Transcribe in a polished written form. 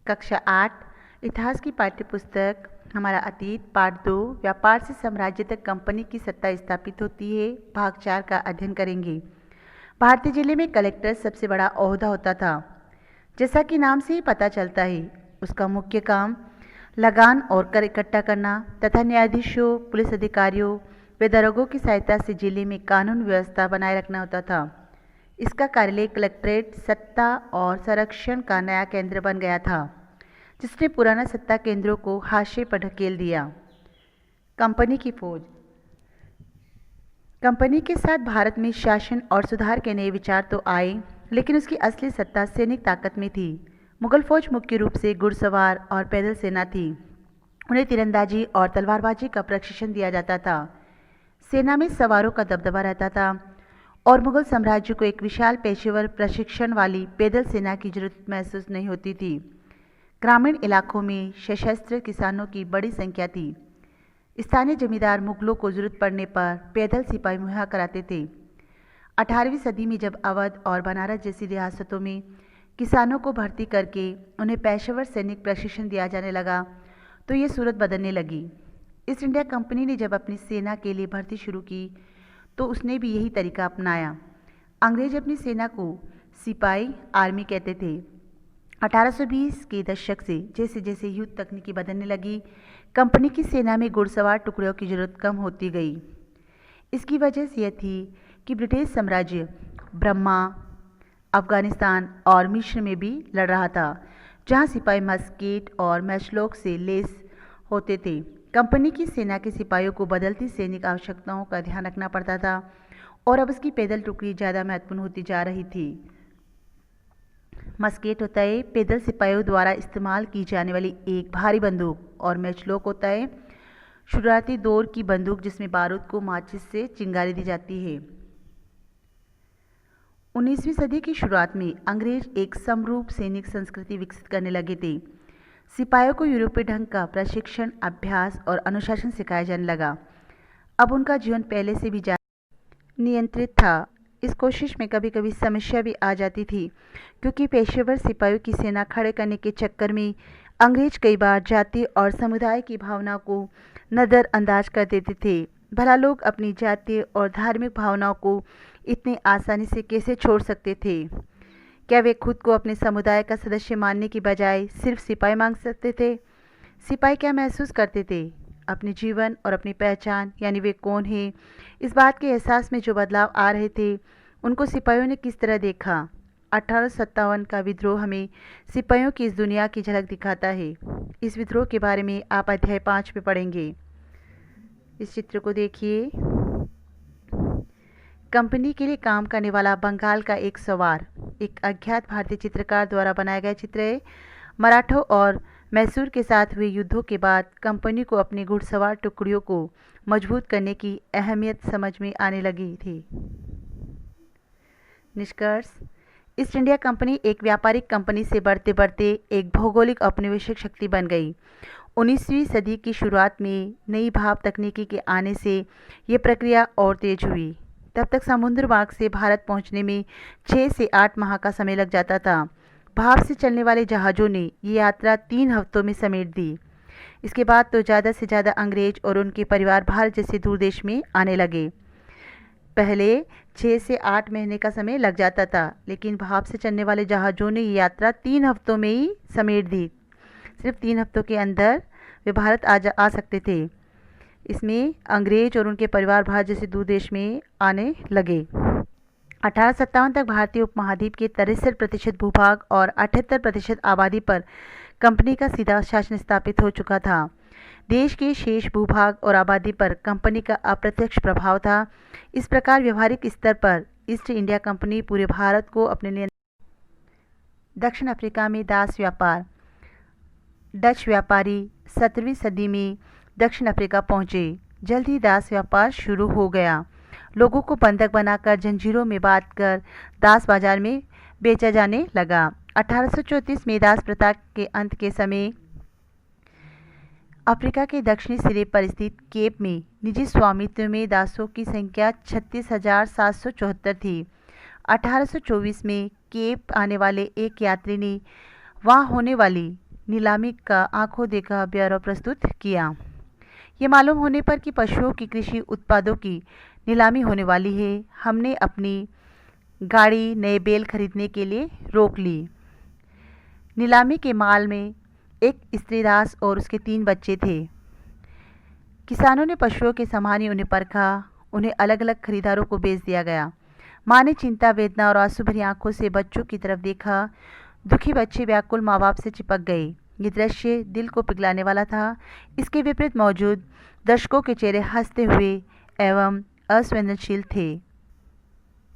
कक्षा 8 इतिहास की पाठ्यपुस्तक हमारा अतीत पाठ 2 व्यापार से साम्राज्य तक कंपनी की सत्ता स्थापित होती है भाग 4 का अध्ययन करेंगे। भारतीय जिले में कलेक्टर सबसे बड़ा ओहदा होता था। जैसा कि नाम से ही पता चलता है, उसका मुख्य काम लगान और कर इकट्ठा करना तथा न्यायाधीशों, पुलिस अधिकारियों व दरोगों की सहायता से जिले में कानून व्यवस्था बनाए रखना होता था। इसका कार्यालय कलेक्ट्रेट सत्ता और संरक्षण का नया केंद्र बन गया था, जिसने पुराना सत्ता केंद्रों को हाशिए पर ढकेल दिया। कंपनी की फौज। कंपनी के साथ भारत में शासन और सुधार के नए विचार तो आए, लेकिन उसकी असली सत्ता सैनिक ताकत में थी। मुगल फौज मुख्य रूप से घुड़सवार और पैदल सेना थी। उन्हें तीरंदाजी और तलवारबाजी का प्रशिक्षण दिया जाता था। सेना में सवारों का दबदबा रहता था और मुगल साम्राज्य को एक विशाल पेशेवर प्रशिक्षण वाली पैदल सेना की जरूरत महसूस नहीं होती थी। ग्रामीण इलाकों में सशस्त्र किसानों की बड़ी संख्या थी। स्थानीय जमींदार मुगलों को जरूरत पड़ने पर पैदल सिपाही मुहैया कराते थे। 18वीं सदी में जब अवध और बनारस जैसी रियासतों में किसानों को भर्ती करके उन्हें पेशेवर सैनिक प्रशिक्षण दिया जाने लगा, तो ये सूरत बदलने लगी। ईस्ट इंडिया कंपनी ने जब अपनी सेना के लिए भर्ती शुरू की, तो उसने भी यही तरीका अपनाया। अंग्रेज अपनी सेना को सिपाही आर्मी कहते थे। 1820 के दशक से जैसे जैसे युद्ध तकनीकी बदलने लगी, कंपनी की सेना में घुड़सवार टुकड़ियों की जरूरत कम होती गई। इसकी वजह यह थी कि ब्रिटिश साम्राज्य बर्मा, अफगानिस्तान और मिस्र में भी लड़ रहा था, जहां सिपाही मस्केट और मैचलॉक से लैस होते थे। कंपनी की सेना के सिपाहियों को बदलती सैनिक आवश्यकताओं का ध्यान रखना पड़ता था और अब उसकी पैदल टुकड़ी ज़्यादा महत्वपूर्ण होती जा रही थी। मस्केट होता है पैदल सिपाहियों द्वारा इस्तेमाल की जाने वाली एक भारी बंदूक, और मैचलॉक होता है शुरुआती दौर की बंदूक जिसमें बारूद को माचिस से चिंगारी दी जाती है। 19वीं सदी की शुरुआत में अंग्रेज एक समरूप सैनिक संस्कृति विकसित करने लगे थे। सिपाहियों को यूरोपीय ढंग का प्रशिक्षण, अभ्यास और अनुशासन सिखाया जाने लगा। अब उनका जीवन पहले से भी ज्यादा नियंत्रित था। इस कोशिश में कभी कभी समस्या भी आ जाती थी, क्योंकि पेशेवर सिपाहियों की सेना खड़े करने के चक्कर में अंग्रेज कई बार जाति और समुदाय की भावना को नज़रअंदाज कर देते थे। भला लोग अपनी जातीय और धार्मिक भावनाओं को इतनी आसानी से कैसे छोड़ सकते थे? क्या वे खुद को अपने समुदाय का सदस्य मानने की बजाय सिर्फ सिपाही मान सकते थे? सिपाही क्या महसूस करते थे? अपने जीवन और अपनी पहचान, यानी वे कौन हैं, इस बात के एहसास में जो बदलाव आ रहे थे, उनको सिपाहियों ने किस तरह देखा? 1857 का विद्रोह हमें सिपाहियों की इस दुनिया की झलक दिखाता है। इस विद्रोह के बारे में आप अध्याय 5 में पढ़ेंगे। इस चित्र को देखिए। कंपनी के लिए काम करने वाला बंगाल का एक सवार एक अज्ञात भारतीय चित्रकार द्वारा बनाया गया चित्र है। मराठों और मैसूर के साथ हुए युद्धों के बाद कंपनी को अपनी घुड़सवार टुकड़ियों को मजबूत करने की अहमियत समझ में आने लगी थी। निष्कर्ष: ईस्ट इंडिया कंपनी एक व्यापारिक कंपनी से बढ़ते बढ़ते एक भौगोलिक औपनिवेशिक शक्ति बन गई। 19वीं सदी की शुरुआत में नई भाप तकनीकी के आने से ये प्रक्रिया और तेज हुई। तब तक समुद्र मार्ग से भारत पहुंचने में 6 से 8 माह का समय लग जाता था। भाप से चलने वाले जहाज़ों ने ये यात्रा 3 हफ्तों में समेट दी। इसके बाद तो ज़्यादा से ज़्यादा अंग्रेज और उनके परिवार भारत जैसे दूर देश में आने लगे। पहले 6 से 8 महीने का समय लग जाता था, लेकिन भाप से चलने वाले जहाज़ों ने ये यात्रा 3 हफ्तों में ही समेट दी। सिर्फ 3 हफ्तों के अंदर वे भारत आ सकते थे। इसमें अंग्रेज और उनके परिवार भारत जैसे दूर देश में आने लगे। 1857 तक भारतीय उपमहाद्वीप के 63% भूभाग और 78% आबादी पर कंपनी का सीधा शासन स्थापित हो चुका था। देश के शेष भूभाग और आबादी पर कंपनी का अप्रत्यक्ष प्रभाव था। इस प्रकार व्यवहारिक स्तर पर ईस्ट इंडिया कंपनी पूरे भारत को अपने नियंत्रण। दक्षिण अफ्रीका में दास व्यापार। डच व्यापारी 17वीं सदी में दक्षिण अफ्रीका पहुंचे। जल्द ही दास व्यापार शुरू हो गया। लोगों को बंधक बनाकर जंजीरों में बांधकर दास बाजार में बेचा जाने लगा। 1834 में दास प्रथा के अंत के समय अफ्रीका के दक्षिणी सिरे पर स्थित केप में निजी स्वामित्व में दासों की संख्या 36,774 थी। 1824 में केप आने वाले एक यात्री ने वहां होने वाली नीलामी का आंखों देखा ब्यौरा प्रस्तुत किया। ये मालूम होने पर कि पशुओं की कृषि उत्पादों की नीलामी होने वाली है, हमने अपनी गाड़ी नए बैल खरीदने के लिए रोक ली। नीलामी के माल में एक स्त्री दास और उसके 3 बच्चे थे। किसानों ने पशुओं के समान ही उन्हें परखा, उन्हें अलग अलग खरीदारों को बेच दिया गया। माँ ने चिंता, वेदना और आंसू भरी आंखों से बच्चों की तरफ देखा। दुखी बच्चे व्याकुल माँ बाप से चिपक गए। ये दृश्य दिल को पिघलाने वाला था। इसके विपरीत मौजूद दर्शकों के चेहरे हंसते हुए एवं असंवेदनशील थे।